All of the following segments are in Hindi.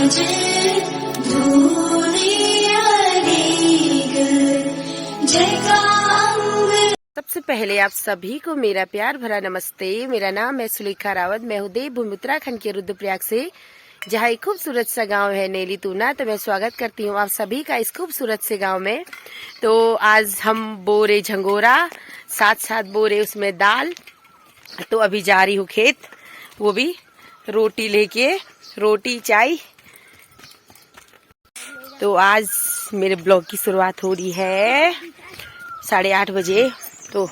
सबसे पहले आप सभी को मेरा प्यार भरा नमस्ते। मेरा नाम है सुलेखा रावत। मैं हूँ देवभूमि उत्तराखंड के रुद्रप्रयाग से, जहाँ एक खूबसूरत सा गांव है नेली तूना। तो मैं स्वागत करती हूँ आप सभी का इस खूबसूरत से गांव में। तो आज हम बोरे झंगोरा, साथ साथ बोरे उसमें दाल। तो अभी जा रही हूँ खेत, वो भी रोटी लेके, रोटी चाय। तो आज मेरे ब्लॉग की शुरुआत हो रही है 8:30 बजे। तो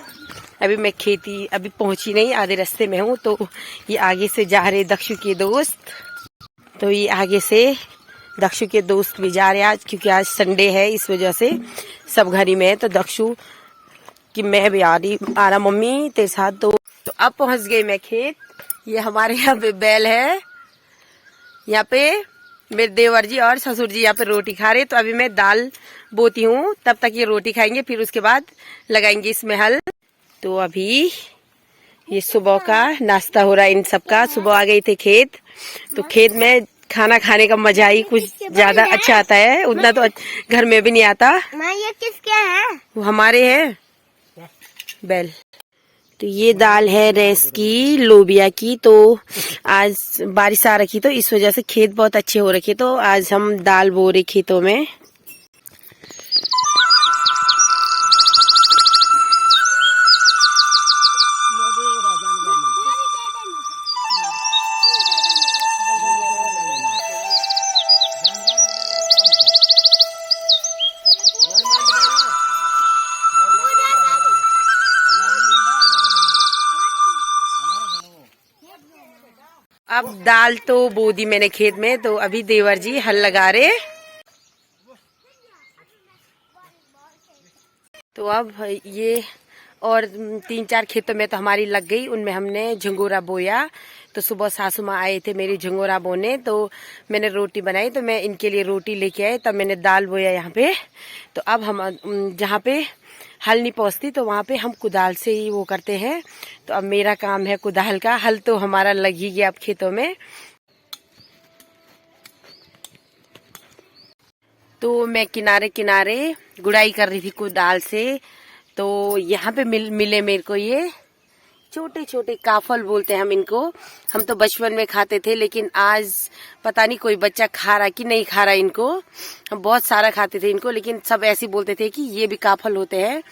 अभी मैं खेती अभी पहुंची नहीं, आधे रास्ते में हूँ। तो ये आगे से जा रहे दक्षु के दोस्त। तो ये आगे से दक्षु के दोस्त भी जा रहे आज, क्योंकि आज संडे है, इस वजह से सब घर ही में है। तो दक्षु कि मैं भी आ रहा मम्मी तेरे साथ। तो अब पहुंच गई मैं खेत। ये हमारे यहाँ पे बैल है, यहाँ पे मेरे देवर जी और ससुर जी यहाँ पे रोटी खा रहे। तो अभी मैं दाल बोती हूँ, तब तक ये रोटी खाएंगे, फिर उसके बाद लगाएंगे इसमें हल। तो अभी ये सुबह का नाश्ता हो रहा है इन सबका। सुबह आ गए थे खेत, तो खेत में खाना खाने का मजा ही कुछ ज्यादा अच्छा आता है, उतना तो घर में भी नहीं आता। ये किसके है? वो हमारे हैं बैल। तो ये दाल है रेस की, लोबिया की। तो आज बारिश आ रखी, तो इस वजह से खेत बहुत अच्छे हो रखे। तो आज हम दाल बो रहे खेतों में। अब दाल तो बो दी मैंने खेत में। तो अभी देवर जी हल लगा रहे। तो अब ये और 3-4 खेतों में तो हमारी लग गई, उनमें हमने झंगोरा बोया। तो सुबह सासू माँ आए थे मेरी झंगोरा बोने, तो मैंने रोटी बनाई। तो मैं इनके लिए रोटी लेके आई, तब मैंने दाल बोया यहाँ पे। तो अब हम जहाँ पे हल नहीं पहुँचती, तो वहाँ पे हम कुदाल से ही वो करते हैं। तो अब मेरा काम है कुदाल का। हल तो हमारा लग ही गया अब खेतों में। तो मैं किनारे किनारे गुड़ाई कर रही थी कुदाल से। तो यहाँ पे मिले मेरे को ये छोटे छोटे काफल बोलते हैं हम इनको। हम तो बचपन में खाते थे, लेकिन आज पता नहीं कोई बच्चा खा रहा कि नहीं खा रहा इनको। हम बहुत सारा खाते थे इनको, लेकिन सब ऐसे बोलते थे कि ये भी काफल होते हैं।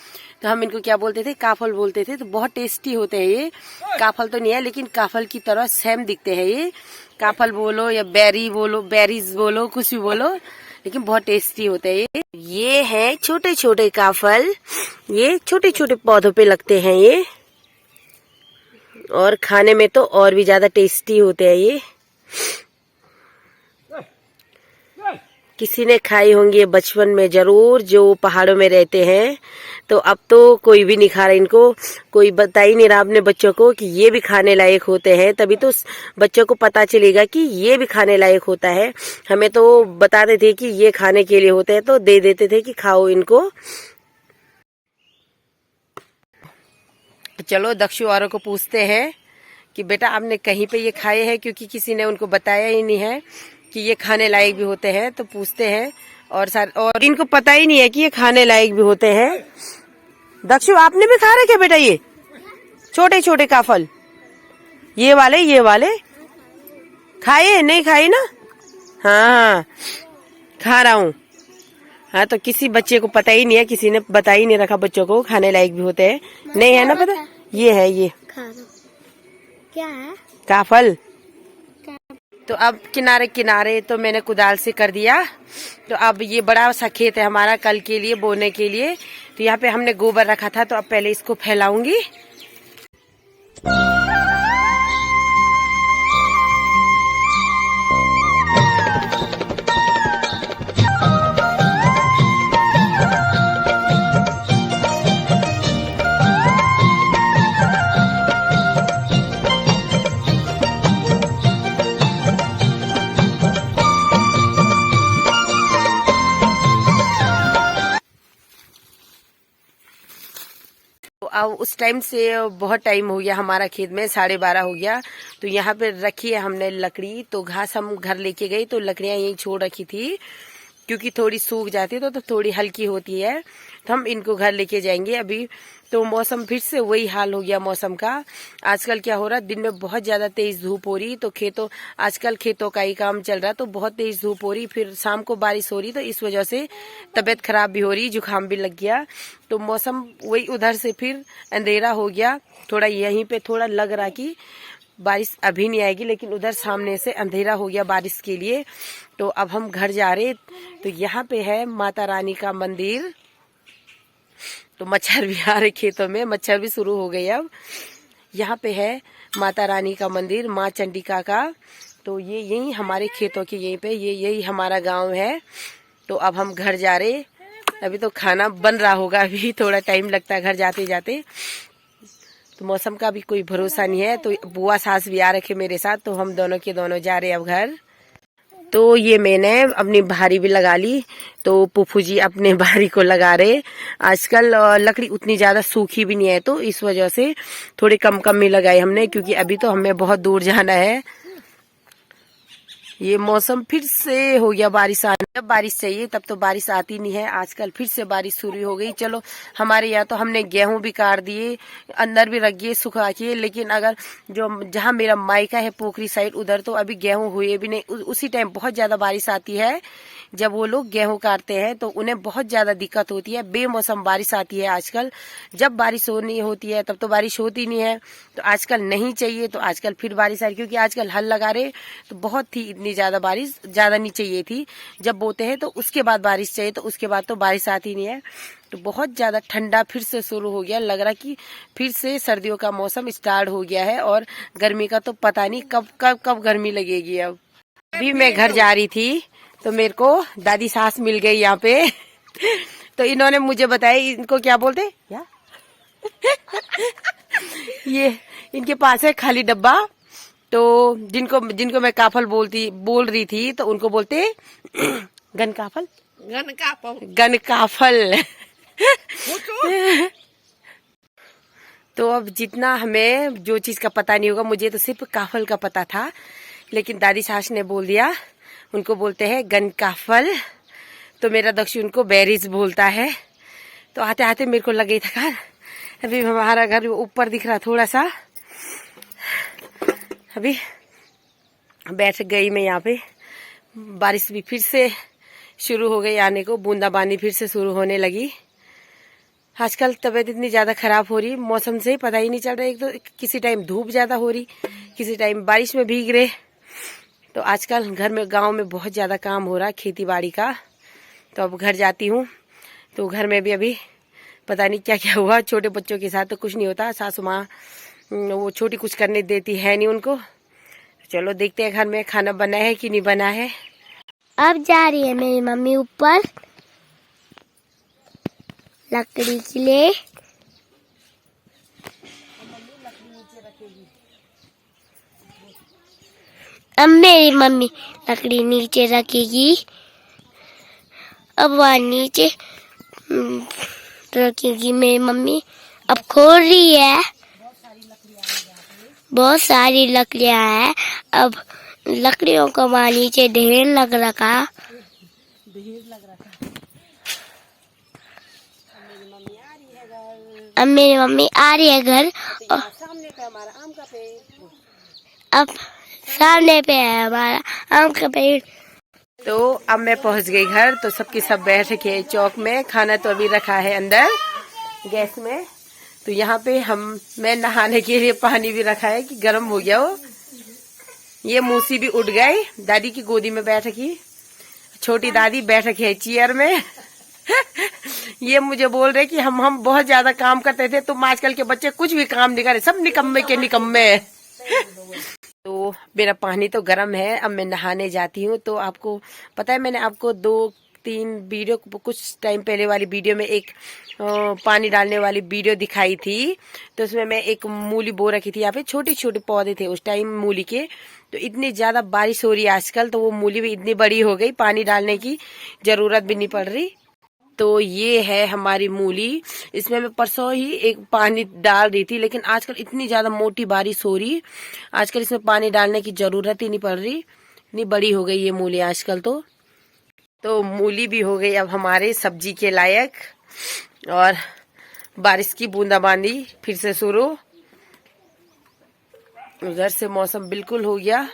तो हम इनको क्या बोलते थे, काफल बोलते थे। तो बहुत टेस्टी होते हैं ये। काफल तो नहीं है, लेकिन काफल की तरह सेम दिखते हैं ये। काफल बोलो या बेरी बोलो, बेरीज बोलो, कुछ भी बोलो, लेकिन बहुत टेस्टी होते हैं ये है छोटे छोटे काफल। ये छोटे छोटे पौधों पे लगते हैं ये, और खाने में तो और भी ज्यादा टेस्टी होते हैं ये। किसी ने खाई होंगी बचपन में जरूर, जो पहाड़ों में रहते हैं। तो अब तो कोई भी नहीं खा रहा इनको, कोई बता ही नहीं रहा अपने बच्चों को कि ये भी खाने लायक होते हैं। तभी तो बच्चों को पता चलेगा कि ये भी खाने लायक होता है। हमें तो बताते थे कि ये खाने के लिए होते हैं, तो दे देते थे कि खाओ इनको। चलो दक्षु औरों को पूछते हैं कि बेटा आपने कहीं पे ये खाए हैं, क्योंकि किसी ने उनको बताया ही नहीं है कि ये खाने लायक भी होते हैं। तो पूछते हैं, और इनको पता ही नहीं है कि ये खाने लायक भी होते हैं। दक्षु आपने भी खा रखे बेटा ये छोटे छोटे काफल? ये वाले खाए नहीं खाए ना? हाँ खा रहा हूँ। हाँ, तो किसी बच्चे को पता ही नहीं है, किसी ने बता ही नहीं रखा बच्चों को खाने लायक भी होते हैं। नहीं है ना पता? ये है, ये क्या है? काफल। तो अब किनारे किनारे तो मैंने कुदाल से कर दिया। तो अब ये बड़ा सा खेत है हमारा कल के लिए बोने के लिए। तो यहाँ पे हमने गोबर रखा था, तो अब पहले इसको फैलाऊंगी। अब उस टाइम से बहुत टाइम हो गया हमारा खेत में 12:30 हो गया। तो यहाँ पे रखी है हमने लकड़ी, तो घास हम घर लेके गई तो लकड़ियाँ यहीं छोड़ रखी थी, क्योंकि थोड़ी सूख जाती है तो थोड़ी हल्की होती है, तो हम इनको घर लेके जाएंगे अभी। तो मौसम फिर से वही हाल हो गया मौसम का। आजकल क्या हो रहा है, दिन में बहुत ज्यादा तेज धूप हो रही, तो आजकल खेतों का ही काम चल रहा, तो बहुत तेज धूप हो रही, फिर शाम को बारिश हो रही, तो इस वजह से तबीयत खराब भी हो रही, जुकाम भी लग गया। तो मौसम वही उधर से फिर अंधेरा हो गया, थोड़ा यहीं पे थोड़ा लग रहा कि बारिश अभी नहीं आएगी, लेकिन उधर सामने से अंधेरा हो गया बारिश के लिए। तो अब हम घर जा रहे, तो यहाँ पे है माता रानी का मंदिर। तो मच्छर भी आ रहे खेतों में, मच्छर भी शुरू हो गए। अब यहाँ पे है माता रानी का मंदिर, माँ चंडिका का। तो ये यही हमारे खेतों के यहीं पे यही हमारा गांव है। तो अब हम घर जा रहे, अभी तो खाना बन रहा होगा, अभी थोड़ा टाइम लगता है घर जाते जाते। तो मौसम का भी कोई भरोसा नहीं है। तो बुआ सास भी आ रखे मेरे साथ, तो हम दोनों के दोनों जा रहे अब घर। तो ये मैंने अपनी भारी भी लगा ली, तो पुप्पू जी अपने भारी को लगा रहे। आजकल लकड़ी उतनी ज्यादा सूखी भी नहीं है, तो इस वजह से थोड़ी कम कम में लगाई हमने, क्योंकि अभी तो हमें बहुत दूर जाना है। ये मौसम फिर से हो गया बारिश आने, जब बारिश चाहिए तब तो बारिश आती नहीं है। आजकल फिर से बारिश शुरू हो गई। चलो हमारे यहाँ तो हमने गेहूं भी काट दिए, अंदर भी रख दिए सुखा के, लेकिन अगर जो जहाँ मेरा मायका है पोखरी साइड, उधर तो अभी गेहूं हुए भी नहीं। उसी टाइम बहुत ज्यादा बारिश आती है, जब वो लोग गेहूं काटते हैं तो उन्हें बहुत ज्यादा दिक्कत होती है। बेमौसम बारिश आती है आजकल, जब बारिश होनी होती है तब तो बारिश होती नहीं है। तो आजकल नहीं चाहिए, तो आजकल फिर बारिश आ रही, क्योंकि आजकल हल लगा रहे, तो बहुत थी इतनी ज्यादा बारिश, ज्यादा नहीं चाहिए थी। जब बोते हैं तो उसके बाद बारिश चाहिए, तो उसके बाद तो बारिश आती नहीं है। तो बहुत ज्यादा ठंडा फिर से शुरू हो गया, लग रहा कि फिर से सर्दियों का मौसम स्टार्ट हो गया है, और गर्मी का तो पता नहीं कब कब कब गर्मी लगेगी। अब अभी मैं घर जा रही थी, तो मेरे को दादी सास मिल गई यहाँ पे। तो इन्होंने मुझे बताया, इनको क्या बोलते क्या ये इनके पास है खाली डब्बा, तो जिनको मैं काफल बोल रही थी, तो उनको बोलते गन काफल। तो अब जितना हमें जो चीज का पता नहीं होगा, मुझे तो सिर्फ काफल का पता था, लेकिन दादी सास ने बोल दिया उनको बोलते हैं गन काफल। तो मेरा दक्षु उनको बेरीज बोलता है। तो आते आते मेरे को लगे थकान, अभी हमारा घर ऊपर दिख रहा थोड़ा सा, अभी बैठ गई मैं यहाँ पे। बारिश भी फिर से शुरू हो गई आने को, बूंदाबांदी फिर से शुरू होने लगी। आजकल तबीयत इतनी ज्यादा खराब हो रही, मौसम से ही पता ही नहीं चल रहा। एक तो किसी टाइम धूप ज्यादा हो रही, किसी टाइम बारिश में भीग रहे। तो आजकल घर में गांव में बहुत ज्यादा काम हो रहा खेती बाड़ी का। तो अब घर जाती हूँ, तो घर में भी अभी पता नहीं क्या क्या हुआ। छोटे बच्चों के साथ तो कुछ नहीं होता, सासू माँ वो छोटी कुछ करने देती है नहीं उनको। चलो देखते हैं घर में खाना बना है कि नहीं बना है। अब जा रही है मेरी मम्मी ऊपर लकड़ी के लिए। अब मेरी मम्मी लकड़ी नीचे रखेगी। अब वहाँ नीचे रखेगी मेरी मम्मी। अब खोल रही है, बहुत सारी लकड़ियाँ हैं। अब लकड़ियों को वहाँ नीचे ढेर लग रखा। अब मेरी मम्मी आ रही है घर, और सामने पे हमारा आम का पेड़, अब सामने पे है हमारा आम का पेड़। तो अब मैं पहुंच गई घर। तो सबके सब बैठ के चौक में, खाना तो अभी रखा है अंदर गैस में। तो यहाँ पे मैं नहाने के लिए पानी भी रखा है कि गर्म हो गया हो। ये मूसी भी उठ गई, दादी की गोदी में बैठ की, छोटी दादी बैठ रखी है चेयर में। ये मुझे बोल रहे कि हम बहुत ज्यादा काम करते थे, तुम आजकल के बच्चे कुछ भी काम नहीं करे, सब निकम्मे के निकम्मे। तो मेरा पानी तो गर्म है, अब मैं नहाने जाती हूँ। तो आपको पता है, मैंने आपको 2-3 वीडियो, कुछ टाइम पहले वाली वीडियो में एक पानी डालने वाली वीडियो दिखाई थी। तो उसमें मैं एक मूली बो रखी थी, यहाँ पे छोटे छोटे पौधे थे उस टाइम मूली के। तो इतनी ज्यादा बारिश हो रही है आजकल, तो वो मूली भी इतनी बड़ी हो गई, पानी डालने की जरूरत भी नहीं पड़ रही। तो ये है हमारी मूली। इसमें मैं परसों ही एक पानी डाल रही थी, लेकिन आजकल इतनी ज्यादा मोटी बारिश हो रही, आजकल इसमें पानी डालने की जरूरत ही नहीं पड़ रही, इतनी बड़ी हो गई ये मूली आजकल। तो मूली भी हो गई अब हमारे सब्जी के लायक। और बारिश की बूंदाबांदी फिर से शुरू। उधर से मौसम बिल्कुल हो गया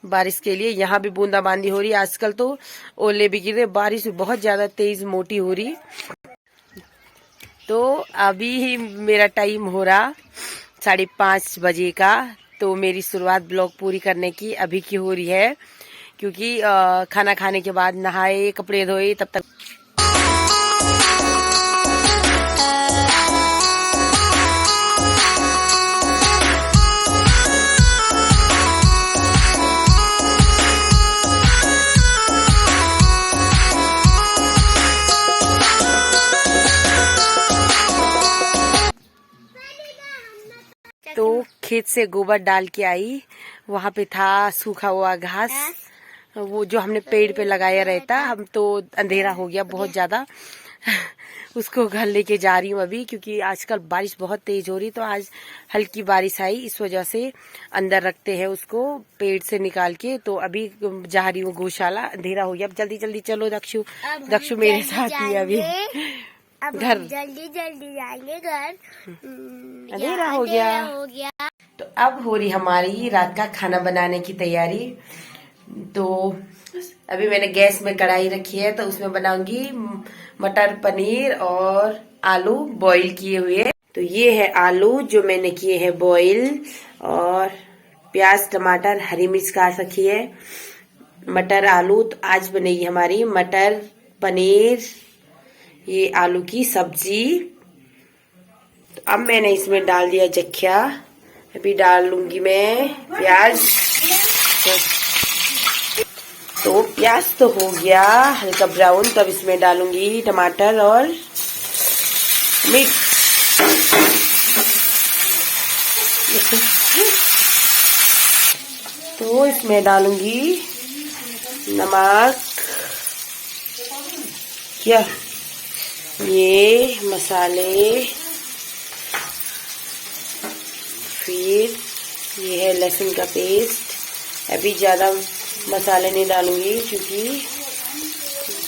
बारिश के लिए, यहाँ भी बूंदाबांदी हो रही है। आजकल तो ओले भी गिर रहे, बारिश बहुत ज्यादा तेज मोटी हो रही। तो अभी ही मेरा टाइम हो रहा 5:30 बजे का। तो मेरी शुरुआत ब्लॉग पूरी करने की अभी की हो रही है, क्योंकि खाना खाने के बाद नहाए, कपड़े धोए, तब तक तो खेत से गोबर डाल के आई। वहां पे था सूखा हुआ घास, वो जो हमने पेड़ पे लगाया रहता। हम तो अंधेरा हो गया बहुत ज्यादा उसको घर लेके जा रही हूँ अभी, क्योंकि आजकल बारिश बहुत तेज हो रही। तो आज हल्की बारिश आई, इस वजह से अंदर रखते हैं उसको पेड़ से निकाल के। तो अभी जा रही हूँ गौशाला, अंधेरा हो गया। अब जल्दी जल्दी चलो दक्षु मेरे साथ ही अभी घर जल्दी जाएंगे घर, अंधेरा हो गया। तो अब हो रही हमारी रात का खाना बनाने की तैयारी। तो अभी मैंने गैस में कढ़ाई रखी है, तो उसमें बनाऊंगी मटर पनीर और आलू बॉईल किए हुए। तो ये है आलू जो मैंने किए हैं बॉईल, और प्याज टमाटर हरी मिर्च काट रखी है, मटर आलू। तो आज बनेगी हमारी मटर पनीर, ये आलू की सब्जी। तो अब मैंने इसमें डाल दिया जख्या, अभी डाल लूंगी मैं प्याज। तो प्याज तो हो गया हल्का ब्राउन, तब इसमें डालूंगी टमाटर और मिर्च। तो इसमें डालूंगी नमक, क्या ये मसाले, फिर ये है लहसुन का पेस्ट। अभी ज्यादा मसाले नहीं डालूंगी, क्योंकि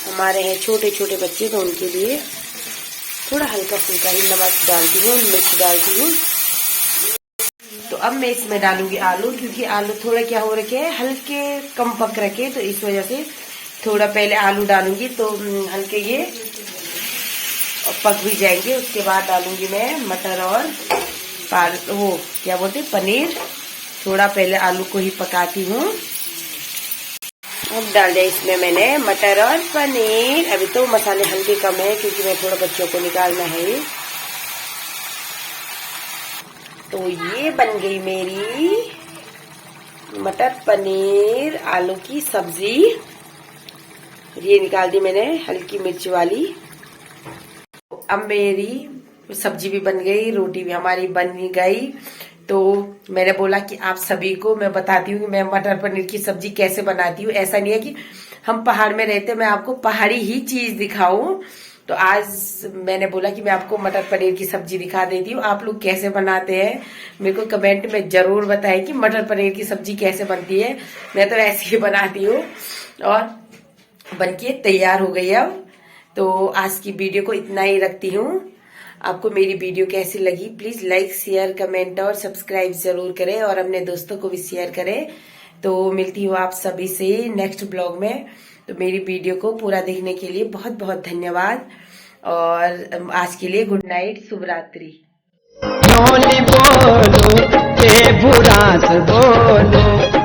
हमारे हैं छोटे छोटे बच्चे, तो उनके लिए थोड़ा हल्का फुल्का ही नमक डालती हूँ, मिर्च डालती हूँ। तो अब मैं इसमें डालूंगी आलू, क्योंकि आलू थोड़ा क्या हो रखे हैं, हल्के कम पक रखे, तो इस वजह से थोड़ा पहले आलू डालूंगी, तो हल्के ये पक भी जाएंगे। उसके बाद डालूंगी मैं मटर और वो क्या बोलते पनीर। थोड़ा पहले आलू को ही पकाती हूँ। अब डाल दिया इसमें मैंने मटर और पनीर। अभी तो मसाले हल्के कम है, क्योंकि मैं थोड़ा बच्चों को निकालना है। तो ये बन गई मेरी मटर पनीर आलू की सब्जी। ये निकाल दी मैंने हल्की मिर्च वाली। अब मेरी सब्जी भी बन गई, रोटी भी हमारी बन गई। तो मैंने बोला कि आप सभी को मैं बताती हूँ कि मैं मटर पनीर की सब्जी कैसे बनाती हूँ। ऐसा नहीं है कि हम पहाड़ में रहते, मैं आपको पहाड़ी ही चीज दिखाऊं। तो आज मैंने बोला कि मैं आपको मटर पनीर की सब्जी दिखा देती हूँ। आप लोग कैसे बनाते हैं मेरे को कमेंट में जरूर बताएं कि मटर पनीर की सब्जी कैसे बनती है। मैं तो ऐसे ही बनाती हूँ, और बनके तैयार हो गई अब। तो आज की वीडियो को इतना ही रखती हूँ। आपको मेरी वीडियो कैसी लगी प्लीज लाइक शेयर कमेंट और सब्सक्राइब जरूर करें, और अपने दोस्तों को भी शेयर करें। तो मिलती हूँ आप सभी से नेक्स्ट ब्लॉग में। तो मेरी वीडियो को पूरा देखने के लिए बहुत बहुत धन्यवाद, और आज के लिए गुड नाइट, शुभ रात्रि। बोलो, बोलो,